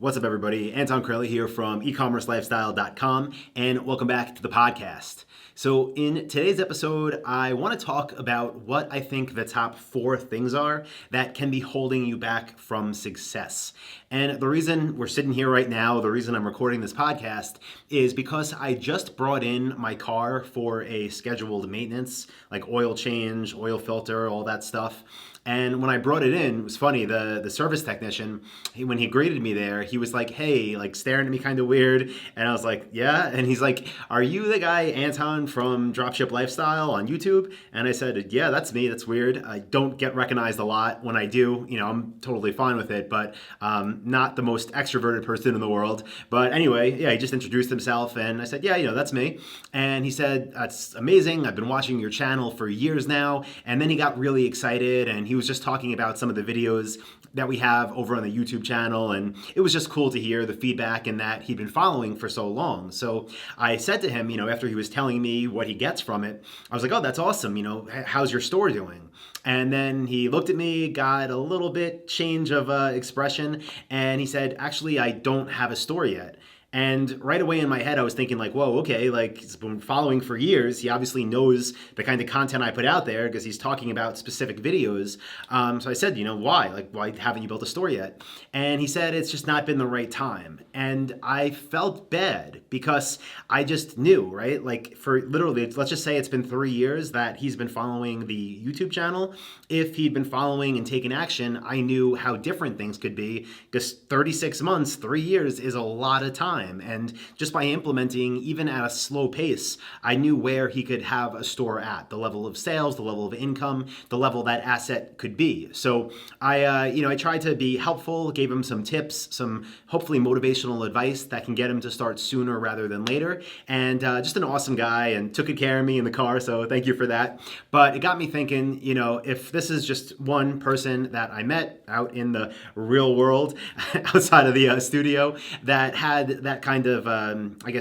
What's up, everybody? Anton Kraly here from eCommerceLifestyle.com, and welcome back to the podcast. So in today's episode, I want to talk about what I think the top 4 things are that can be holding you back from success. And the reason we're sitting here right now, the reason I'm recording this podcast is because I just brought in my car for a scheduled maintenance, like oil change, oil filter, all that stuff. And when I brought it in, it was funny, the service technician, when he greeted me there, he was like, hey, like staring at me kind of weird. And I was like, yeah. And he's like, are you the guy Anton from Dropship Lifestyle on YouTube? And I said, yeah, that's me. That's weird. I don't get recognized a lot. When I do, I'm totally fine with it, but not the most extroverted person in the world. But anyway, yeah, he just introduced himself and I said, yeah, that's me. And he said, that's amazing. I've been watching your channel for years now. And then he got really excited and he was just talking about some of the videos that we have over on the YouTube channel, and it was just cool to hear the feedback and that he'd been following for so long. So I said to him, after he was telling me what he gets from it, I was like, oh, that's awesome. How's your store doing? And then he looked at me, got a little bit change of expression, and he said, actually, I don't have a store yet. And right away in my head, I was thinking like, whoa, okay, like he's been following for years. He obviously knows the kind of content I put out there because he's talking about specific videos. So I said, why? Like, why haven't you built a store yet? And he said, it's just not been the right time. And I felt bad because I just knew, right? Like for literally, let's just say it's been 3 years that he's been following the YouTube channel. If he'd been following and taking action, I knew how different things could be because 36 months, 3 years is a lot of time. And just by implementing, even at a slow pace, I knew where he could have a store at, the level of sales, the level of income, the level that asset could be. So I tried to be helpful, gave him some tips, some hopefully motivational advice that can get him to start sooner rather than later. And just an awesome guy and took good care of me in the car. So thank you for that. But it got me thinking, if this is just one person that I met out in the real world outside of the studio that had that kind of,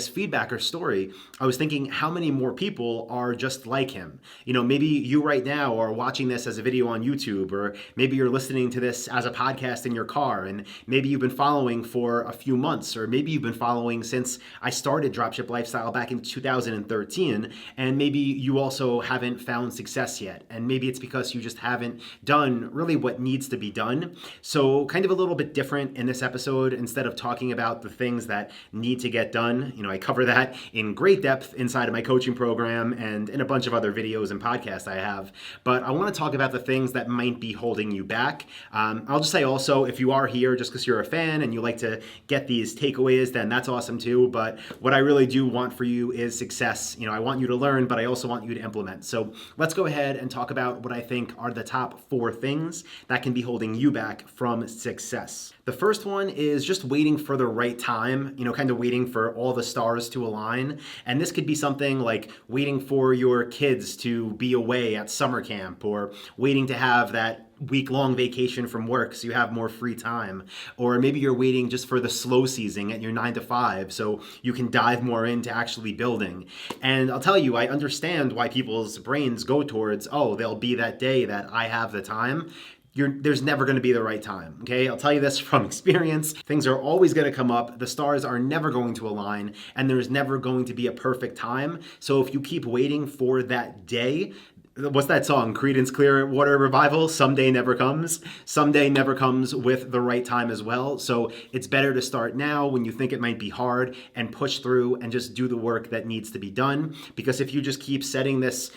feedback or story, I was thinking how many more people are just like him. Maybe you right now are watching this as a video on YouTube, or maybe you're listening to this as a podcast in your car, and maybe you've been following for a few months, or maybe you've been following since I started Dropship Lifestyle back in 2013, and maybe you also haven't found success yet, and maybe it's because you just haven't done really what needs to be done. So kind of a little bit different in this episode. Instead of talking about the things that need to get done, I cover that in great depth inside of my coaching program and in a bunch of other videos and podcasts I have. But I want to talk about the things that might be holding you back. I'll just say also, if you are here just because you're a fan and you like to get these takeaways, then that's awesome too. But what I really do want for you is success. I want you to learn, but I also want you to implement. So let's go ahead and talk about what I think are the top 4 things that can be holding you back from success. The first one is just waiting for the right time, kind of waiting for all the stars to align. And this could be something like waiting for your kids to be away at summer camp, or waiting to have that week-long vacation from work so you have more free time. Or maybe you're waiting just for the slow season at your 9 to 5 so you can dive more into actually building. And I'll tell you, I understand why people's brains go towards, oh, there'll be that day that I have the time. There's never going to be the right time, okay? I'll tell you this from experience. Things are always going to come up. The stars are never going to align, and there's never going to be a perfect time. So if you keep waiting for that day, what's that song? Creedence Clearwater Revival? Someday never comes. Someday never comes with the right time as well. So it's better to start now when you think it might be hard and push through and just do the work that needs to be done. Because if you just keep setting this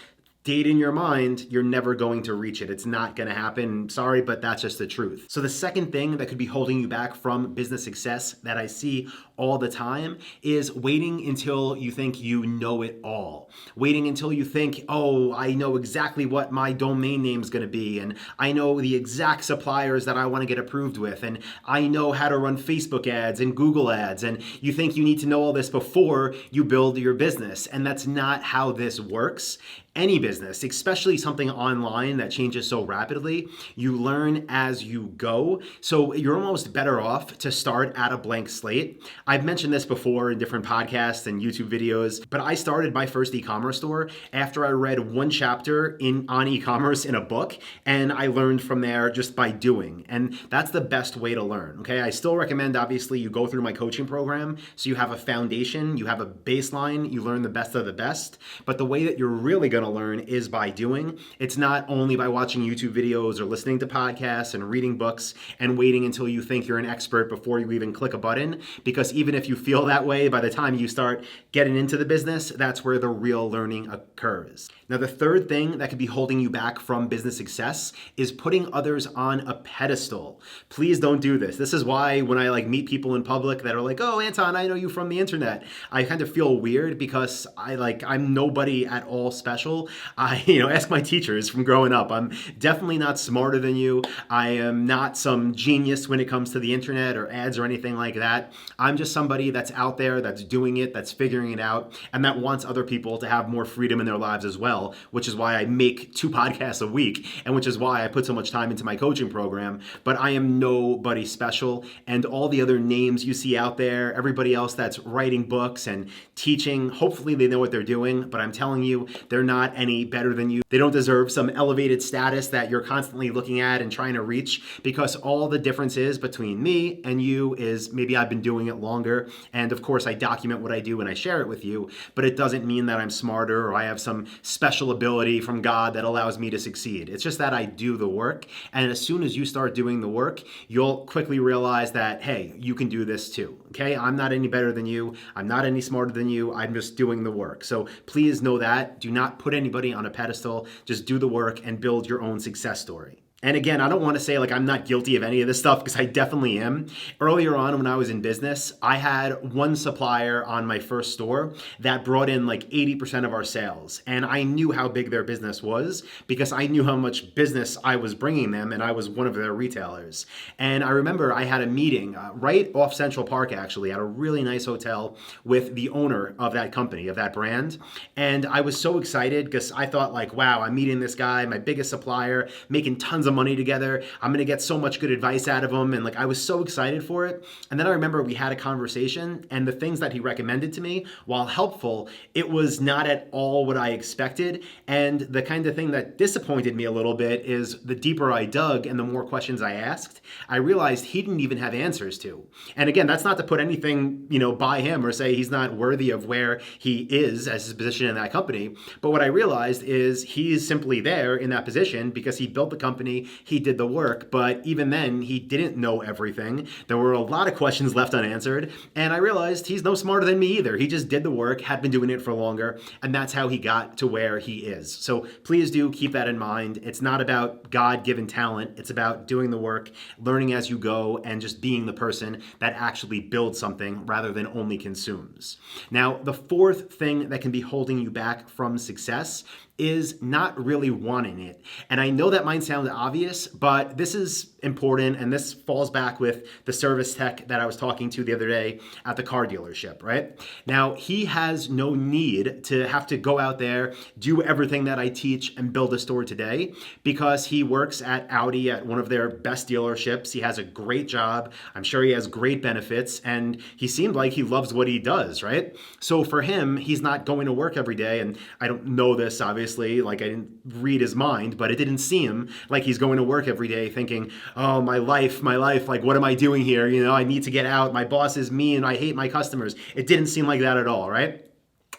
date in your mind, you're never going to reach it. It's not going to happen. Sorry, but that's just the truth. So the second thing that could be holding you back from business success that I see all the time is waiting until you think you know it all. Waiting until you think, oh, I know exactly what my domain name is going to be, and I know the exact suppliers that I want to get approved with, and I know how to run Facebook ads and Google ads, and you think you need to know all this before you build your business. And that's not how this works. any business, especially something online that changes so rapidly, you learn as you go. So you're almost better off to start at a blank slate. I've mentioned this before in different podcasts and YouTube videos, but I started my first e-commerce store after I read one chapter on e-commerce in a book, and I learned from there just by doing. And that's the best way to learn, okay? I still recommend, obviously, you go through my coaching program so you have a foundation, you have a baseline, you learn the best of the best. But the way that you're really gonna learn is by doing. It's not only by watching YouTube videos or listening to podcasts and reading books and waiting until you think you're an expert before you even click a button, because even if you feel that way, by the time you start getting into the business, that's where the real learning occurs. Now, the third thing that could be holding you back from business success is putting others on a pedestal. Please don't do this. This is why when I meet people in public that are like, "Oh, Anton, I know you from the internet," I kind of feel weird because I'm nobody at all special. I ask my teachers from growing up. I'm definitely not smarter than you. I am not some genius when it comes to the internet or ads or anything like that. I'm just somebody that's out there, that's doing it, that's figuring it out, and that wants other people to have more freedom in their lives as well, which is why I make 2 podcasts a week, and which is why I put so much time into my coaching program. But I am nobody special, and all the other names you see out there, everybody else that's writing books and teaching, hopefully they know what they're doing, but I'm telling you, they're not any better than you. They don't deserve some elevated status that you're constantly looking at and trying to reach, because all the difference is between me and you is maybe I've been doing it longer, and of course I document what I do and I share it with you, but it doesn't mean that I'm smarter or I have some special ability from God that allows me to succeed. It's just that I do the work, and as soon as you start doing the work, you'll quickly realize that, hey, you can do this too, okay? I'm not any better than you. I'm not any smarter than you. I'm just doing the work. So please know that. Do not put anybody on a pedestal. Just do the work and build your own success story. And again, I don't want to say I'm not guilty of any of this stuff, because I definitely am. Earlier on when I was in business, I had one supplier on my first store that brought in 80% of our sales. And I knew how big their business was because I knew how much business I was bringing them, and I was one of their retailers. And I remember I had a meeting right off Central Park, actually, at a really nice hotel with the owner of that company, of that brand. And I was so excited because I thought wow, I'm meeting this guy, my biggest supplier, making tons of money together. I'm going to get so much good advice out of him. And I was so excited for it. And then I remember we had a conversation, and the things that he recommended to me, while helpful, it was not at all what I expected. And the kind of thing that disappointed me a little bit is the deeper I dug and the more questions I asked, I realized he didn't even have answers to. And again, that's not to put anything, by him or say he's not worthy of where he is as his position in that company. But what I realized is he's simply there in that position because he built the company, he did the work, but even then he didn't know everything. There were a lot of questions left unanswered, and I realized he's no smarter than me either. He just did the work, had been doing it for longer, and that's how he got to where he is. So please do keep that in mind. It's not about God-given talent. It's about doing the work, learning as you go, and just being the person that actually builds something rather than only consumes. Now, the fourth thing that can be holding you back from success is not really wanting it. And I know that might sound obvious, but this is important, and this falls back with the service tech that I was talking to the other day at the car dealership, right? Now, he has no need to have to go out there, do everything that I teach, and build a store today, because he works at Audi at one of their best dealerships. He has a great job. I'm sure he has great benefits, and he seemed like he loves what he does, right? So for him, he's not going to work every day, and I don't know this, obviously, I didn't read his mind, but it didn't seem like he's going to work every day thinking, oh, my life, what am I doing here? I need to get out. My boss is mean. I hate my customers. It didn't seem like that at all, right?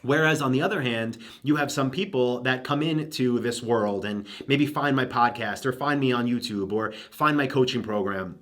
Whereas on the other hand, you have some people that come into this world and maybe find my podcast or find me on YouTube or find my coaching program,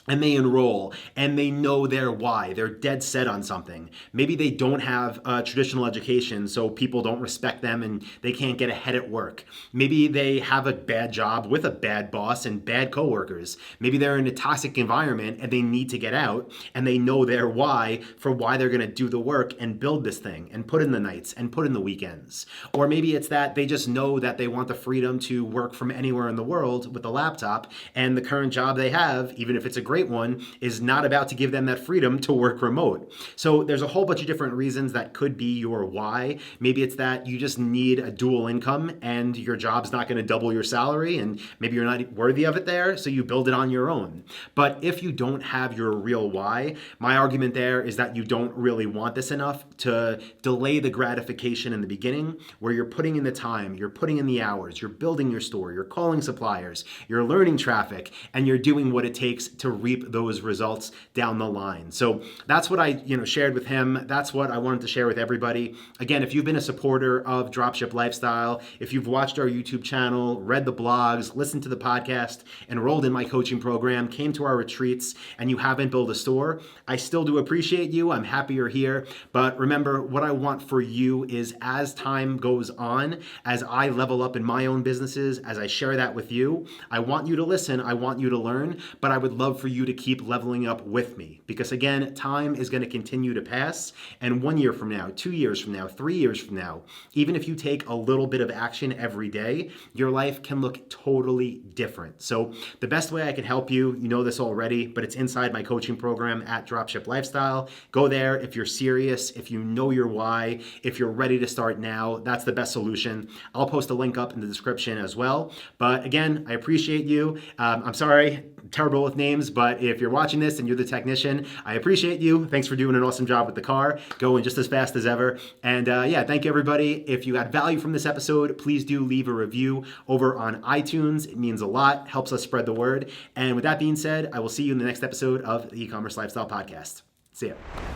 and they enroll and they know their why. They're dead set on something. Maybe they don't have a traditional education, so people don't respect them and they can't get ahead at work. Maybe they have a bad job with a bad boss and bad coworkers. Maybe they're in a toxic environment and they need to get out, and they know their why for why they're going to do the work and build this thing and put in the nights and put in the weekends. Or maybe it's that they just know that they want the freedom to work from anywhere in the world with a laptop, and the current job they have, even if it's a great one, is not about to give them that freedom to work remote. So there's a whole bunch of different reasons that could be your why. Maybe it's that you just need a dual income and your job's not going to double your salary and maybe you're not worthy of it there, so you build it on your own. But if you don't have your real why, my argument there is that you don't really want this enough to delay the gratification in the beginning, where you're putting in the time, you're putting in the hours, you're building your store, you're calling suppliers, you're learning traffic, and you're doing what it takes to reap those results down the line. So that's what I shared with him. That's what I wanted to share with everybody. Again, if you've been a supporter of Dropship Lifestyle, if you've watched our YouTube channel, read the blogs, listened to the podcast, enrolled in my coaching program, came to our retreats, and you haven't built a store, I still do appreciate you. I'm happy you're here. But remember, what I want for you is, as time goes on, as I level up in my own businesses, as I share that with you, I want you to listen, I want you to learn, but I would love for you to keep leveling up with me. Because again, time is going to continue to pass, and 1 year from now, 2 years from now, 3 years from now, even if you take a little bit of action every day, your life can look totally different. So the best way I can help you, you know this already, but it's inside my coaching program at Dropship Lifestyle. Go there if you're serious, if you know your why, if you're ready to start now. That's the best solution. I'll post a link up in the description as well. But again, I appreciate you. I'm sorry, terrible with names, but if you're watching this and you're the technician, I appreciate you. Thanks for doing an awesome job with the car, going just as fast as ever. And thank you everybody. If you got value from this episode, please do leave a review over on iTunes. It means a lot, helps us spread the word. And with that being said, I will see you in the next episode of the E-commerce Lifestyle Podcast. See ya.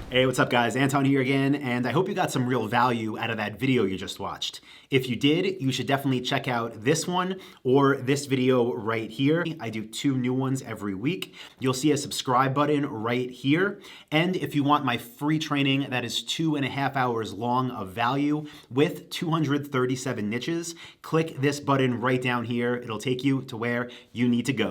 Hey, what's up guys? Anton here again, and I hope you got some real value out of that video you just watched. If you did, you should definitely check out this one or this video right here. I do 2 new ones every week. You'll see a subscribe button right here. And if you want my free training that is 2.5 hours long of value with 237 niches, click this button right down here. It'll take you to where you need to go.